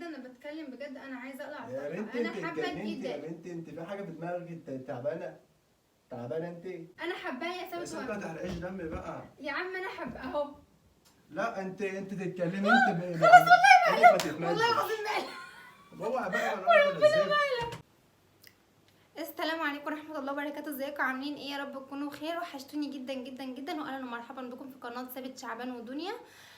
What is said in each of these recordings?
جدا، انا بتكلم بجد، انا عايزه اقلع يا الطرحه. بنتي انت انا حابه اتجننتي جدا. يا بنتي، انت في حاجه في دماغك، انت تعبانه انت. انا حباه يا يا ثابت ست ما تحرقيش دمي بقى. يا عم انا حباه اهو. لا انت تتكلمي انت خلاص والله والله العظيم مالك. اوعى بقى ولا انا ولا ازاي. السلام عليكم ورحمه الله وبركاته، ازيكم عاملين ايه؟ يا رب تكونوا بخير. وحشتوني جدا جدا جدا، واهلا ومرحبا بكم في قناه ثابت شعبان ودنيا.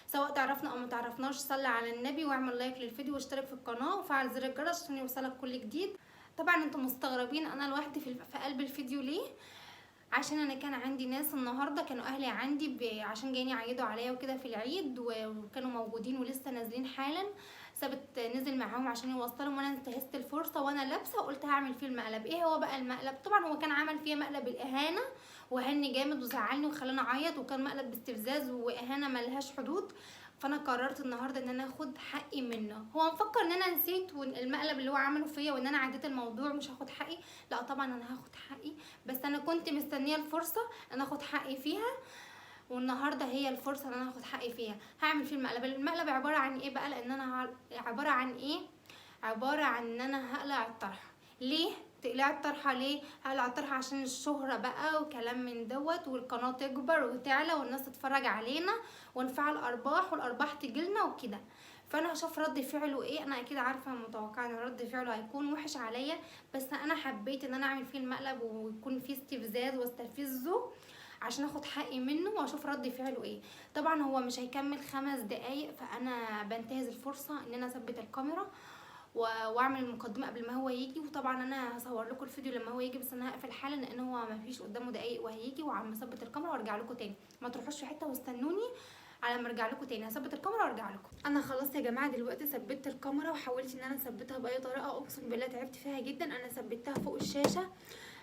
سواء تعرفنا او ما تعرفناش، صلي على النبي واعمل لايك للفيديو واشترك في القناه وفعل زر الجرس عشان يوصلك كل جديد. طبعا انتم مستغربين انا لوحدي في قلب الفيديو ليه؟ عشان انا كان عندي ناس النهارده، كانوا اهلي عندي عشان جايين يعيدوا عليا وكده في العيد، وكانوا موجودين ولسه نازلين حالا. ثابت نزل معاهم عشان يوصلهم، وانا انتهزت الفرصه وانا لابسه وقلت هعمل فيه المقلب. ايه هو بقى المقلب؟ طبعا هو كان عمل فيه مقلب الاهانه وهني جامد وزعلني وخلاني اعيط، وكان مقلب باستفزاز واهانه ملهاش حدود. فانا قررت النهارده ان انا اخد حقي منه. هو مفكر ان انا نسيت المقلب اللي هو عمله فيا وان انا عديت الموضوع مش هاخد حقي. لا طبعا انا هاخد حقي، بس انا كنت مستنيه الفرصه ان اخد حقي فيها، والنهارده هي الفرصه ان انا اخد حقي فيها. هعمل فيه المقلب عباره عن ايه بقى؟ لان انا عباره عن ايه؟ عباره عن ان انا هقلع الطرحه. ليه تقلع الطرحه؟ ليه هقلع الطرحه؟ عشان الشهره بقى وكلام من دوت، والقناه تكبر وتعلى والناس تتفرج علينا ونفعل ارباح والارباح تجيلنا وكده. فانا هشوف رد فعله ايه. انا اكيد عارفه متوقعه ان رد فعله هيكون وحش عليا، بس انا حبيت ان انا اعمل فيه المقلب ويكون فيه استفزاز واستفزه عشان اخد حقي منه واشوف رد فعله ايه. طبعا هو مش هيكمل 5 دقايق، فانا بنتهز الفرصه ان انا اثبت الكاميرا واعمل المقدمه قبل ما هو يجي. وطبعا انا هصور لكم الفيديو لما هو يجي، بس انا هقفل حالا لان هو ما فيش قدامه دقايق وهيجي، وعم اثبت الكاميرا وارجع لكم تاني. ما تروحوش في حته واستنوني على ما ارجع لكم تاني. هثبت الكاميرا وارجع لكم. انا خلاص يا جماعه دلوقتي ثبتت الكاميرا وحاولت ان انا اثبتها باي طريقه، اقسم بالله تعبت فيها جدا. انا ثبتها فوق الشاشه،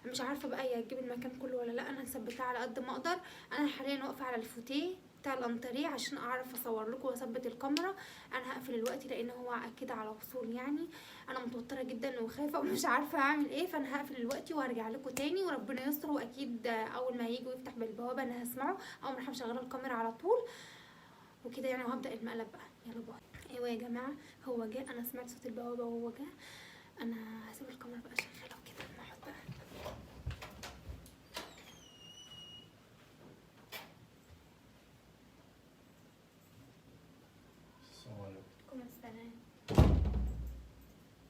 مش عارفه بقى هي هتجيب المكان كله ولا لا. انا ثبتها على قد ما اقدر. انا حاليا واقفه على الفوتيه بتاع الانتريه عشان اعرف اصور لكم واثبت الكاميرا. انا هقفل الوقت لان هو اكيد على وصول يعني. انا متوتره جدا وخايفه ومش عارفه اعمل ايه، فانا هقفل الوقت وهرجع لكم تاني وربنا يستر. واكيد اول ما هيجي ويفتح بالبوابه انا هسمعه، اول ما احنا مشغله الكاميرا على طول وكده يعني. وهبدا المقلب بقى. يلا باي. ايوه يا جماعه هو جه، انا سمعت صوت البوابه وهو جه. انا هسيب الكاميرا بقى شغاله وكده. نقعد بقى. السلام عليكم. عليكم السلام.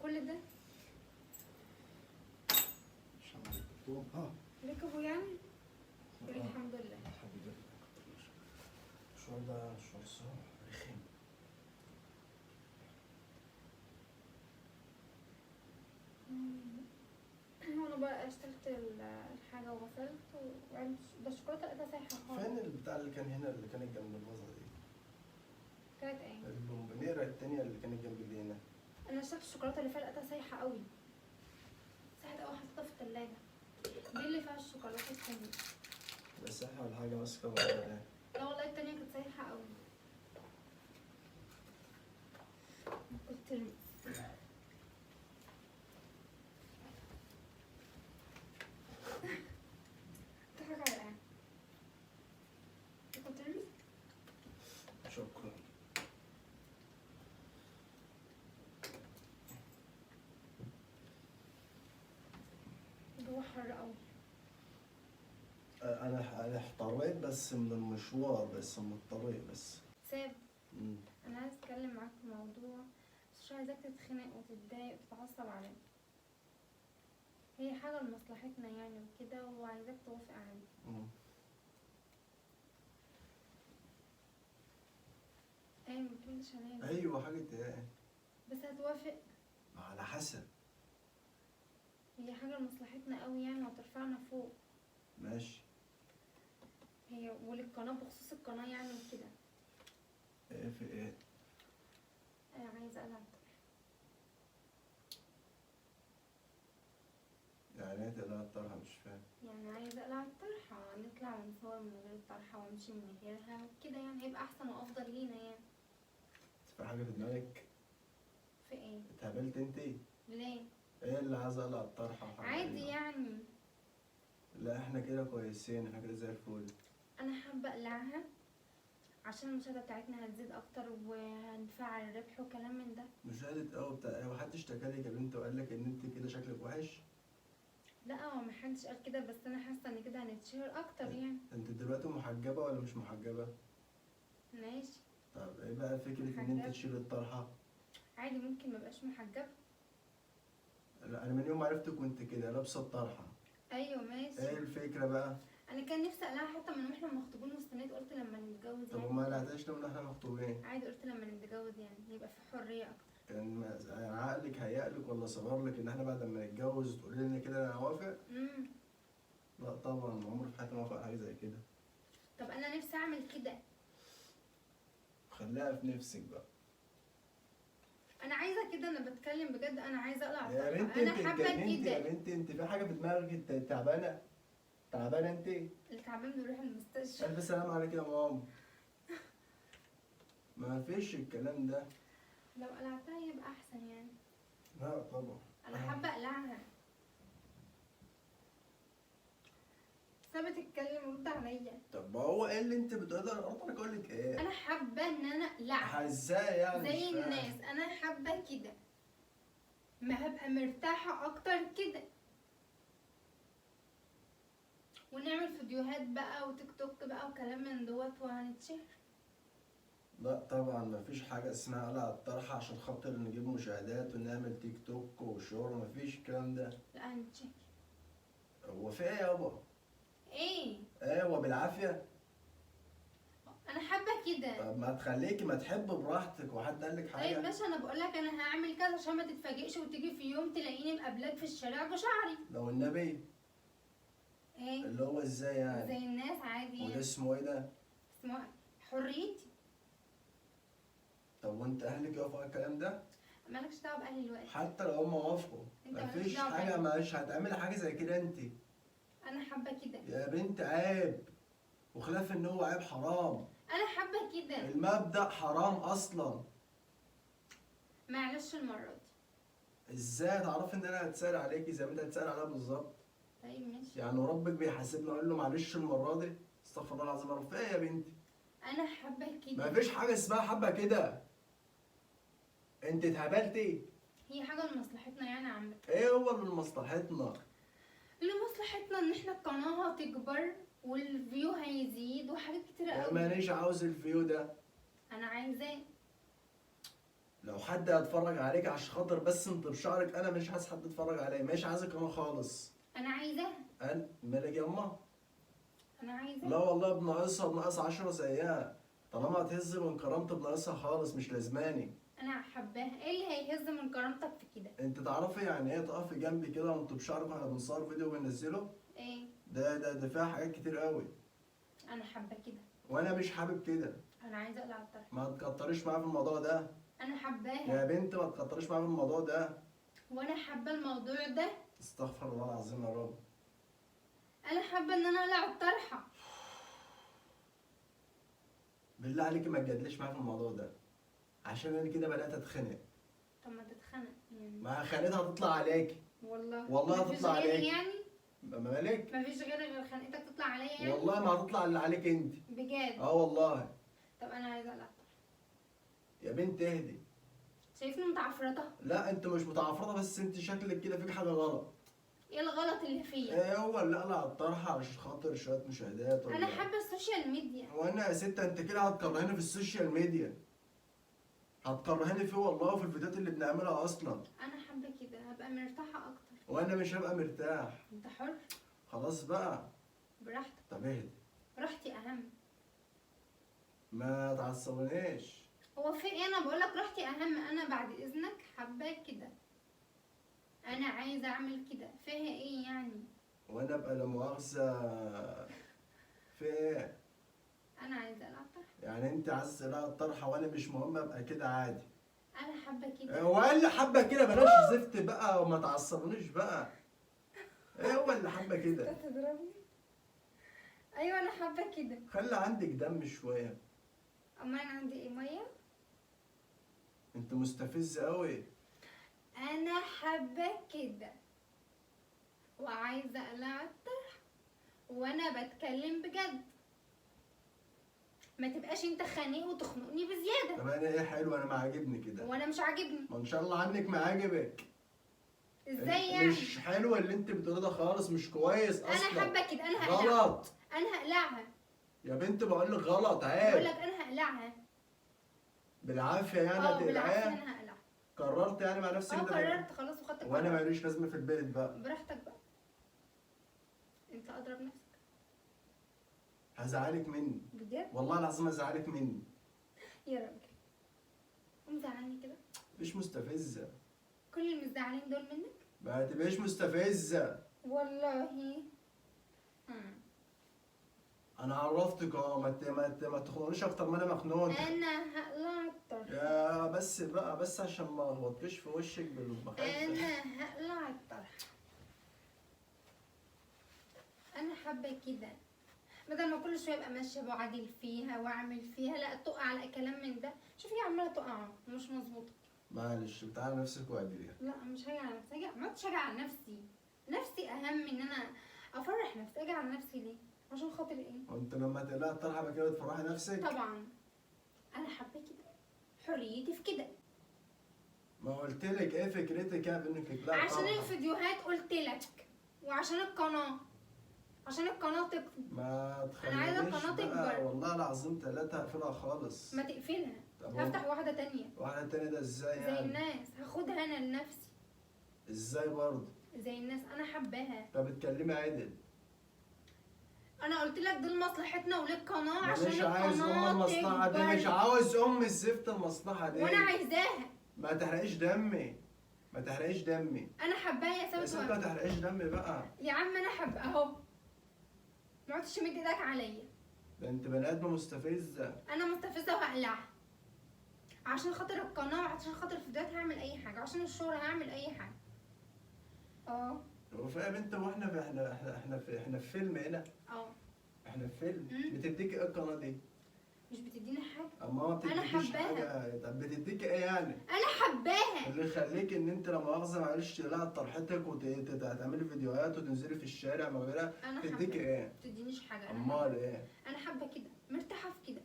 كل ده السلام عليكم. ركبوا يعني؟ الحمد لله. الحمد لله. الشعور ده شعور صعب رخم. وانا بقى اشتلت الحاجه وغسلت وعملت ده الشوكولاته لقيتها سايحه خالص. فين البتاع اللي كان هنا اللي كانت جنب الفازه دي؟ كانت ايه؟ البومبونيرة التانية اللي كانت جنب دي هنا. انا اشتلت الشوكولاته اللي فيها لقيتها سايحه قوي. سايحه قوي، حطيتها في الثلاجه. دي اللي فيها الشوكولاته التانيه. بس سايحة ولا حاجة ماسكة ولا ايه؟ لا والله التانيه كانت سايحه قوي. قلت تضحك على ايه؟ كنت ترمي؟ شكرا. الجو حر قوي. انا احتريت بس من المشوار، بس من الطريق بس. ساب. انا عايز اتكلم معاك في موضوع، بس مش عايزاك تتخنق وتتضايق وتتعصب عليا. هي حاجه لمصلحتنا يعني وكده، وعايزاك توافق عليها. ايه ما بتقولش عليا؟ ايوه حاجة ايه؟ بس هتوافق؟ على حسب. هي حاجه لمصلحتنا قوي يعني وهترفعنا فوق. ماشي. هي وللقناه بخصوص القناه يعني وكده. ايه في ايه؟ عايزه العب. يعني ايه تقلع الطرحة؟ مش فاهم. يعني عايزه اقلع الطرحه، نطلع ونصور من غير الطرحه وامشي من غيرها كده يعني، هيبقى احسن وافضل لينا يعني. في حاجة في دماغك؟ في ايه؟ اتهبلت انتي؟ ليه؟ ايه اللي عايز اقلع الطرحة؟ عادي يعني. لا احنا كده كويسين، احنا كده زي الفل. انا حابه اقلعها عشان المشاهده بتاعتنا هتزيد اكتر وهنفعل الربح وكلام من ده. مش خدت قوي بتاع، وحد اشتكى لك يا بنت وقال لك ان انت كده شكلك وحش؟ لا هو محدش قال كده، بس انا حاسه ان كده هنتشهر اكتر يعني. انت دلوقتي محجبه ولا مش محجبه؟ ماشي. طب ايه بقى فكره ان محجبة. انت تشيل الطرحه؟ عادي ممكن مبقاش محجبه. لا انا من يوم ما عرفتك وانت كده لابسه الطرحه. ايوه ماشي. ايه الفكره بقى؟ انا كان نفسي اقلعها حتى من واحنا مخطوبين واستنيت، قلت لما نتجوز طب يعني. وما قلعتهاش ليه من احنا مخطوبين؟ عادي قلت لما نتجوز يعني يبقى في حريه اكتر. كان عقلك هيألك ولا صبر لك ان احنا بعد ما نتجوز تقولي لنا كده انا هوافق؟ لا طبعا، عمري في حياتي ما اوافق على حاجه زي كده. طب انا نفسي اعمل كده. خليها في نفسك بقى. انا عايزه كده، انا بتكلم بجد، انا عايزه اقلع يا الطرحة. بنت انا انت حابه اتجننت يا كده. بنت، انت في حاجه في دماغك، انت تعبانه. تعبانه انت. التعبان بيروح المستشفى. الف سلام عليك يا ماما. ما فيش الكلام ده. لو قلعتها يبقى احسن يعني. لا طبعا. انا حابه اقلعها. سابت تتكلم رد عليا. طب ما هو ايه اللي انت بتقولي؟ انا قلت لك اقول لك ايه؟ انا حابه ان انا اقلعها ازاي يعني؟ زي مش فاهم. الناس. انا حابه كده، ما هبقى مرتاحه اكتر كده. ونعمل فيديوهات بقى وتيك توك بقى وكلام من دوت وهنتشهر. لا طبعا مفيش حاجة اسمها قلع الطرحة عشان خاطر نجيب مشاهدات ونعمل تيك توك وشهرة، مفيش الكلام ده. لا هنتشهر. هو في ايه يابا؟ ايه؟ ايه هو بالعافية؟ انا حابه كده. طب ما تخليكي ما تحب براحتك، وحد قال لك طيب حاجة؟ ماشي، انا بقول لك انا هعمل كذا عشان ما تتفاجئش وتيجي في يوم تلاقيني مقابلاك في الشارع بشعري. لو النبي. ايه؟ اللي هو ازاي زي يعني؟ الناس عادي وده يعني. اسمه ايه ده؟ اسمه حريتي. طب وانت اهلك يوافقوا على الكلام ده؟ مالكش دعوه باهلي دلوقتي. حتى لو هم وافقوا انت مالكش مفيش دعوة حاجة، بأهلي. مش هتعملي حاجة زي كده انت. انا حابه كده. يا بنت عيب، وخلاف ان هو عيب حرام. انا حابه كده. المبدأ حرام اصلا. معلش المره دي. ازاي تعرفي ان انا هتسأل عليكي زي ما انت هتسأل عليها بالظبط؟ طيب ماشي. يعني وربك بيحاسبني اقول له معلش المره دي؟ استغفر الله العظيم يا رب. في ايه يا بنتي؟ انا حابه كده. مفيش حاجه اسمها حبه كده. انت اتهبلتي. هي حاجه لمصلحتنا يعني يا عم. ايه هو اللي لمصلحتنا؟ لمصلحتنا ان احنا القناه هتكبر والفيو هيزيد وحاجات كتير قوي. مانيش عاوز الفيو ده. انا عايزاه. لو حد هيتفرج عليك عشان خاطر بس انت بشعرك، انا مش عايز حد يتفرج عليا، مش عايزك انا خالص. انا عايزاه. انا مالك يا اما؟ انا عايزاه. لا والله بناقصها، بناقص 10 زيها. طالما هتهز من كرامتي بناقصها خالص، مش لازماني. انا حباه. ايه اللي هيهز من كرامتك في كده؟ انت تعرفي يعني ايه تقفي جنبي كده وانت بشعرك واحنا بنصور فيديو وبننزله؟ ايه؟ ده فيها حاجات كتير قوي. انا حابه كده. وانا مش حابب كده. انا عايزه اقلع الطرح. ما تكتريش معايا في الموضوع ده. انا يا حباها. بنت ما تكتريش معايا في الموضوع ده. وانا حابه الموضوع ده. استغفر الله العظيم يا رب. انا حابه ان انا اقلع الطرحه. بالله عليكي ما تجادليش معايا في الموضوع ده، عشان انا كده بدات اتخنق. طب ما تتخنق يعني. ما خانتها هتطلع عليكي. والله هتطلع مفيش غيري عليك. يعني. مالك؟ مفيش غير خنقتك تطلع عليا يعني. والله ما هتطلع اللي عليك انت. بجد. اه والله. طب انا عايزه اقلع الطرحه. يا بنت اهدي. شايفني متعفرطه؟ لا انت مش متعفرطه، بس انت شكلك كده فيك حاجه غلط. ايه الغلط اللي فيا؟ ايه هو اللي قلع الطرحه عشان خاطر شويه مشاهدات ولا؟ انا حابه السوشيال ميديا. وانا يا ست انت كده هتكرهني في السوشيال ميديا. هتكرهني فيه والله في الفيديوهات اللي بنعملها اصلا. انا حابه كده، هبقى مرتاحه اكتر. وانا مش هبقى مرتاح. انت حر. خلاص بقى. براحتك. طب اهدي. راحتي اهم. ما تعصبنيش. هو في ايه؟ انا بقولك راحتي اهم. انا بعد اذنك حابه كده. انا عايزه اعمل كده، فيها ايه يعني؟ وانا ابقى لا مؤاخذه في ايه؟ انا عايزه العب طرح. يعني انت عايز تقلع الطرحه وانا مش مهم ابقى كده عادي؟ انا حابه كده. هو ايه اللي حابه كده؟ بلاش زفت بقى وما تعصبنيش بقى. ايه هو اللي حابه كده؟ تضربني؟ ايوه انا حابه كده. خلي عندك دم شويه. اما انا عندي ايه؟ ميه. انت مستفز قوي. انا حابه كده وعايزه اقلع الطرح وانا بتكلم بجد. ما تبقاش انت خانق وتخنقني بزياده. طب انا ايه حلو، انا ما عاجبني كده. وانا مش عاجبني. ما ان شاء الله عنك ما عاجبك. ازاي يعني؟ مش حلو اللي انت بتقوليه ده خالص، مش كويس اصلا. انا حابه كده، انا هقلعها. غلط انا هقلعها. يا بنت، بقول لك غلط بقول عيب. لك انا هقلعها. بالعافيه يعني بالعافيه هتقلعيها؟ انا هقلعها. قررت يعني مع نفسك كده؟ قررت خلاص وخدت وانا القرار. ماليش لازمه في البيت بقى. براحتك بقى، انت اضرب نفسك. هزعلك مني بجد والله العظيم، هزعلك مني. يا راجل قوم زعلني كده. مش مستفزه. كل المزعلين دول منك ما تبقاش مستفزه. والله. انا عرفتك اهو، ما تخنقنيش اكتر ما انا مخنوق. انا هقلع الطرح. يا بس بقى، بس عشان ما اخبطكش في وشك بالمخده. انا هقلع الطرح. انا حابه كده، بدل ما كل شويه ابقى ماشيه بعدل فيها واعمل فيها، لا تقع على كلام من ده. شوفي عماله تقع مش مظبوطه. معلش بتاع نفسك وادري. لا مش هاجي على نفسي، عملتش هاجي على نفسي. نفسي اهم ان انا افرح نفسي. اجي على نفسي ليه؟ عشان خاطر ايه؟ وانت لما تقلقي الطرحه بقى كده بتفرحي نفسك؟ طبعا انا حابه كده، حريتي في كده. ما قلت لك ايه فكرتك يا بانك تقلعي عشان الطرحة؟ الفيديوهات قلت لك، وعشان القناه، عشان القناه تكبر. ما أنا عايزة تخلينيش القناة بقى، تكبر. والله العظيم 3 هقفلها خالص. ما تقفلها، طب هفتح واحده تانية واحدة تانية ده ازاي زي يعني؟ الناس، هاخدها انا لنفسي ازاي برضه؟ زي الناس. انا حباها. طب اتكلمي عدل. انا قلت لك دي لمصلحتنا وللقناه، عشان مش عايز القناه المصلحة دي، مش تكبر. عاوز الزفت المصلحة دي. وانا عايزاها. ما تحرقيش دمي، ما تحرقيش دمي. انا حباها يا يا ست ثابت. ما تحرقيش دمي بقى. يا عم انا حبه اهو، ما عدتش تمد ايدك عليا. ده انت بني ادمة مستفزة. انا مستفزه وهقلعها عشان خاطر القناه، وعشان خاطر الفيديوهات هعمل اي حاجه، عشان الشهرة هعمل اي حاجه. هو فاهم انت، واحنا في احنا في فيلم هنا. احنا في فيلم. بتديكي ايه القناة دي؟ مش بتديني حاجه. اما ما أنا بتديكيش حباها. حاجة. طب بتديكي ايه يعني؟ انا حباها. اللي يخليك ان انت لا مؤاخذة معلش تقلعي طرحتك وتعملي فيديوهات وتنزلي في الشارع ما غيرها. انا تديكي حباها. ايه؟ ما بتدينيش حاجه. انا امال ايه؟ انا حابه كده، مرتاحه في كده.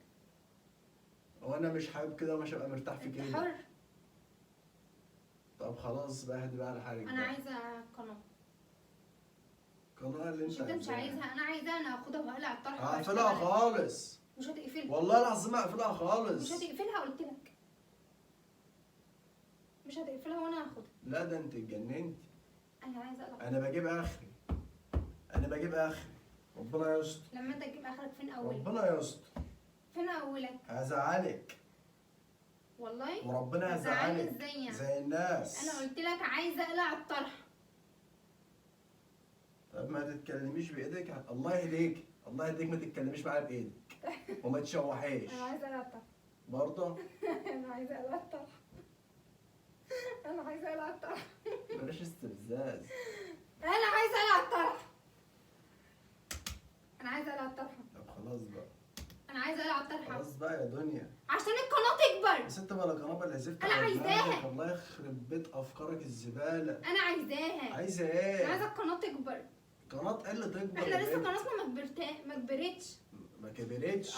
وانا مش حابب كده ومش هبقى مرتاح في انت كده. حر. طب خلاص بقى، اهدي بقى على حالك انا بقى. عايزه قناه. القناة اللي مش انت انت مش عايزها، انا عايزاها. انا هاخدها وهقلع الطرحه هقفلها وهشتغل. خالص. مش هتقفلها. والله العظيم هقفلها مش خالص. هتقفلها قلت لك. مش هتقفلها وانا هاخدها. لا ده انت اتجننتي. انا عايزه اقلع. انا بجيب اخري، انا بجيب اخري. ربنا يستر. لما انت تجيب اخرك فين اولك؟ ربنا يستر. فين اولك؟ هزعلك والله. وربنا هزعلني هزعلك ازاي يعني؟ زي الناس. انا قلت لك عايزه اقلع الطرحه. طب ما تتكلميش بايدك، الله يهديك، الله يهديك، ما تتكلميش معايا بايدك وما تشوحيش انا عايزه اقلع الطرحه. برضه. انا عايزه اقلع الطرحه. انا عايزه اقلع الطرحه. بلاش استفزاز. انا عايزه اقلع الطرحه. انا عايزه اقلع الطرحه. طب خلاص بقى، انا عايزه اقلع الطرحه خلاص بقى يا دنيا. عشان القناه تكبر. يا ست بلا قنابل اللي زفت أنا على عايزاها. دماغك، الله يخرب بيت افكارك الزباله. انا عايزاها. عايزه انا ايه؟ عايزه القناه تكبر. قناه تقل تكبر. احنا يا لسه بنت. قناتنا ما كبرتش. ما كبرتش.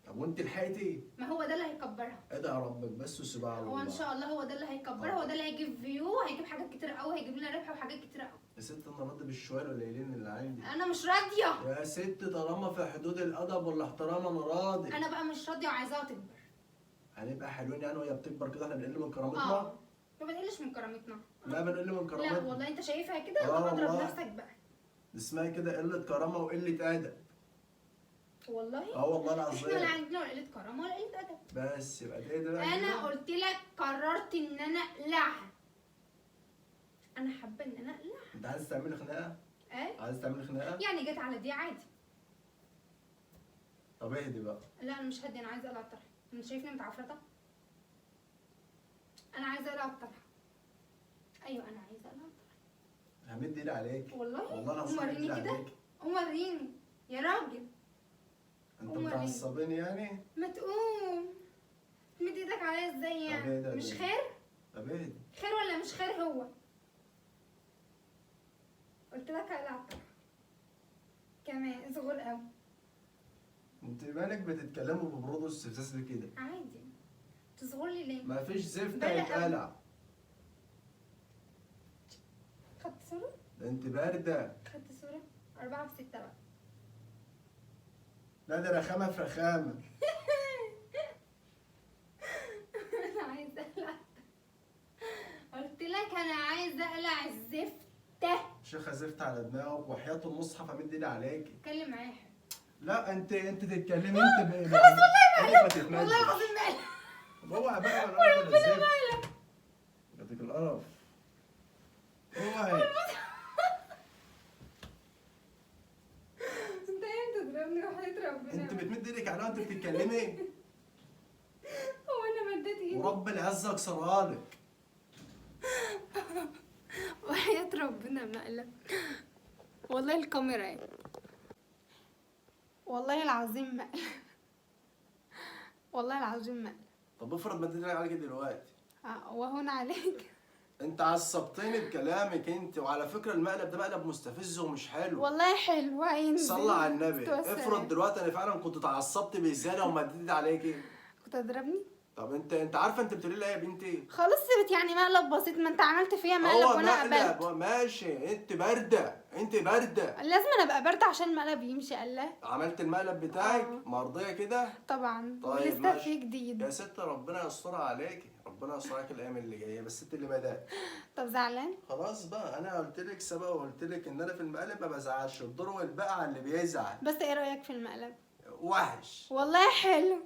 طب وانت لحقتي؟ ما هو ده اللي هيكبرها. ادعي ربك بس وسيبها على هو الله. ان شاء الله هو ده اللي هيكبرها. هو ده اللي هيجيب فيو، هيجيب حاجات كتير قوي، هيجيب لنا ربح وحاجات كتير قوي. يا ست انا راضي بالشوية القليلين اللي عندي. انا مش راضيه. يا ست طالما في حدود الادب والاحترام انا راضي. انا بقى مش راضيه وعايزاها تكبر. هنبقى حلوين يعني وهي بتكبر كده احنا بنقل من كرامتنا؟ ما بنقلش من كرامتنا. لا بنقل من لا كرامتنا. والله انت شايفها كده، يبقى اضرب والله. نفسك بقى. اسمها كده قلة كرامة وقلة أدب. والله. والله احنا العظيم. لا عندنا ولا قله كرامه ولا قله ادب. بس يبقى ده بقى انا كده. قلت لك قررت ان انا اقلعها. انا حابه ان انا اقلعها. انت عايز تعملي خناقة؟ ايه عايز تعملي خناقة؟ يعني جت على دي عادي. طب اهدي بقى. لا انا مش هدي، انا عايزه اقلع الطرحه. انت شايفني متعفرطه؟ انا عايزه اقلع الطرحه. ايوه انا عايزه اقلع الطرحه. همد ايدي عليك. والله. والله العظيم قوم همد ايدي وريني كده. عليك. قوم وريني يا راجل. انت قوم وريني. متعصبين يعني؟ ما تقوم. تمد ايدك عليا ازاي طب يعني؟ اهدى مش اهدى. خير؟ طب اهدي. خير ولا مش خير هو؟ قلت لك اقلع الطرحه كمان صغير قوي. انت مالك بتتكلموا ببرود واستفزاز ليه كده؟ عادي. تصغر لي ليه؟ مفيش زفت بلا هيتقلع. خدت صورة؟ ده انت بارده. خدت صورة؟ 4 في 6 بقى. لا ده رخامه في رخامه. انا عايزة اقلع. قلت لك انا عايزة اقلع الزفتة. شيخه زفت على دماغك وحياة المصحف امد ايدي عليكي. اتكلم معايا. لا انت تتكلمي انت خلاص والله العظيم مقلب. اوعى بقى انا وربنا مقلب. جاتك القرف. اوعى. انت امتى تضربني وحياة ربنا؟ انت بتمد ايدك عليها وانت بتتكلمي. هو انا مديت ايدي؟ ورب العزه اكسرها لك. وحياة ربنا مقلب. والله الكاميرا اهي. والله العظيم مقلب. والله العظيم مقلب. طب افرض مديت ايدك عليك دلوقتي. وهون عليك. انت عصبتني بكلامك انت، وعلى فكره المقلب ده مقلب مستفز ومش حلو. والله حلو هينزل. صلى على النبي. افرض دلوقتي انا فعلا كنت اتعصبت بزياده ومديت ايدي عليكي. كنت هتضربني؟ طب انت عارفه انت بتقولي لي ايه يا بنتي؟ خلاص سبت يعني مقلب بسيط، ما انت عملت فيا مقلب هو وانا قبلت. مقلب ماشي. انت بارده انت بارده. لازم انا ابقى بارده عشان المقلب يمشي. الله. عملت المقلب بتاعك مرضيه كده؟ طبعا. طيب لسه ماشي. في جديد. يا ست ربنا يسترها عليكي، ربنا يستر عليك الايام اللي جايه، بس انت اللي بدات. طب زعلان؟ خلاص بقى انا قلت لك سبق وقلت لك ان انا في المقلب ما بزعلش، الدور والبقى على اللي بيزعل. بس ايه رايك في المقلب؟ وحش. والله حلو.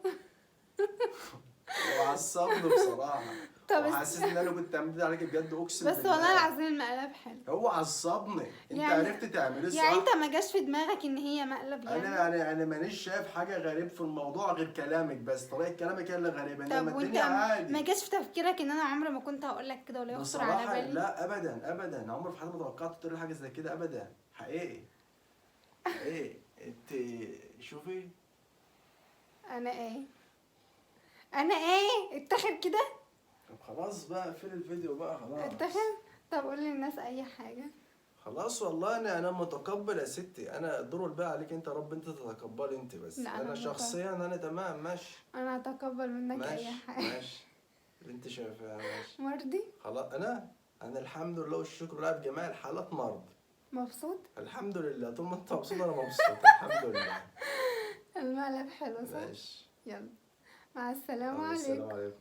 وعصبني بصراحه. طب وحاسس ان انا كنت عملت عليك بجد اقسم بس بالله. والله العظيم المقلب حلو. هو عصبني. انت يعني عرفت تعمليه صح؟ يعني انت ما جاش في دماغك ان هي مقلب يعني؟ انا مانيش شايف حاجه غريب في الموضوع غير كلامك بس، طريقه كلامك هي اللي غريبه، طب انما وانت الدنيا عادي. ما جاش في تفكيرك ان انا عمري ما كنت هقول لك كده ولا يخطر على بصراحه بالي؟ لا ابدا ابدا، عمري في حياتي ما توقعت تقولي حاجه زي كده ابدا. حقيقي. حقيقي. انت شوفي. انا ايه؟ انا ايه؟ اتخذ كده؟ طب خلاص بقى اقفل الفيديو بقى خلاص. اتخذ. طب قول للناس اي حاجه. خلاص والله انا متقبل يا ستي، انا الدور الباقي عليك انت، رب انت تتقبلي انت بس. لا، انا شخصيا انا تمام ماشي. انا هتقبل منك اي ماشي حاجه. ماشي اللي انت شايفاها ماشي. مرضي؟ خلاص انا الحمد لله والشكر لله في جميع الحالات مرضي. مبسوط؟ الحمد لله، طول ما انت مبسوط انا مبسوط الحمد لله. المقلب حلو صح؟ ماشي. يلا مع السلامه السلام عليكم. عليكم.